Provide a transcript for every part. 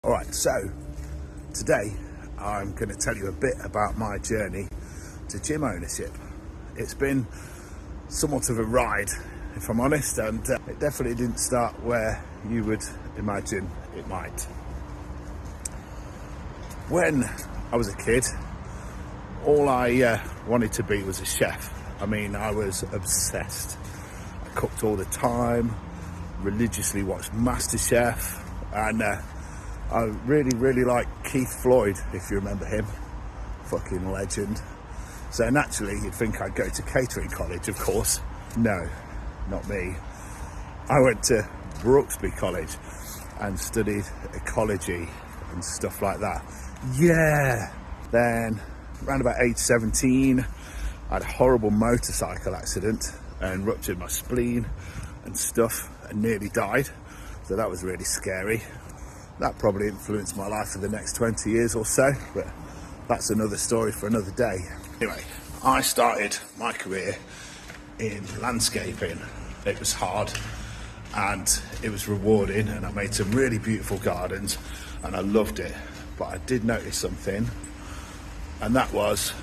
Alright, so today I'm going to tell you a bit about my journey to gym ownership. It's been somewhat of a ride, if I'm honest, and it definitely didn't start where you would imagine it might. When I was a kid, all I wanted to be was a chef. I mean, I was obsessed. I cooked all the time, religiously watched MasterChef, and I really like Keith Floyd, if you remember him. Fucking legend. So naturally, you'd think I'd go to catering college, of course. No, not me. I went to Brooksby College and studied ecology and stuff like that. Yeah. Then, around about age 17, I had a horrible motorcycle accident and ruptured my spleen and stuff and nearly died. So that was really scary. That probably influenced my life for the next 20 years or so, but that's another story for another day. Anyway, I started my career in landscaping. It was hard and it was rewarding, and I made some really beautiful gardens and I loved it. But I did notice something, and that was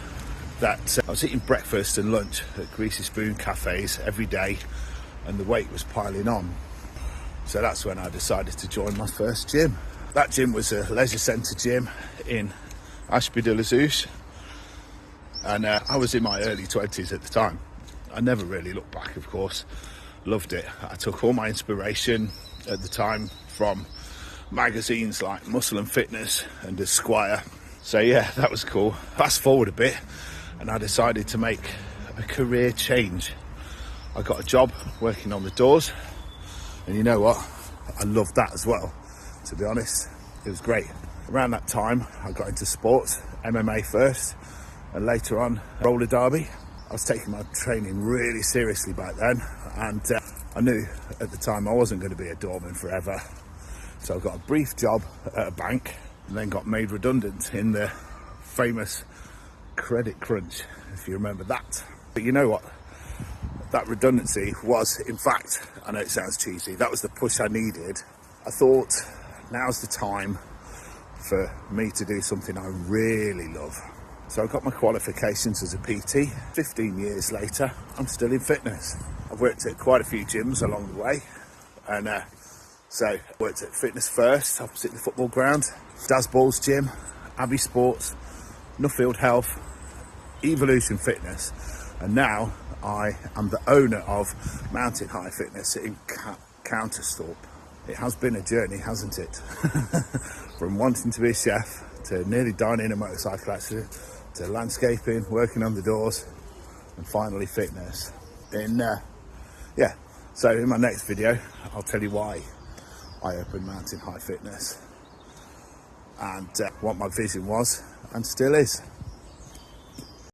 that I was eating breakfast and lunch at Greasy Spoon cafes every day, and the weight was piling on. So that's when I decided to join my first gym. That gym was a leisure centre gym in Ashby de la Zouch, and I was in my early 20s at the time. I never really looked back, of course. Loved it. I took all my inspiration at the time from magazines like Muscle and Fitness and Esquire. So yeah, that was cool. Fast forward a bit, and I decided to make a career change. I got a job working on the doors, and you know what? I loved that as well, to be honest. It was great. Around that time, I got into sports, MMA first, and later on, roller derby. I was taking my training really seriously back then, and I knew at the time I wasn't going to be a doorman forever. So I got a brief job at a bank, and then got made redundant in the famous credit crunch, if you remember that. But you know what? That redundancy was, in fact, I know it sounds cheesy, that was the push I needed. I thought, now's the time for me to do something I really love. So I got my qualifications as a PT. 15 years later, I'm still in fitness. I've worked at quite a few gyms along the way, and so I worked at Fitness First, opposite the football ground, Daz Ball's gym, Abbey Sports, Nuffield Health, Evolution Fitness, and now I am the owner of Mountain High Fitness in Countersthorpe. It has been a journey, hasn't it? From wanting to be a chef, to nearly dying in a motorcycle accident, to landscaping, working on the doors, and finally fitness. So in my next video, I'll tell you why I opened Mountain High Fitness and what my vision was and still is.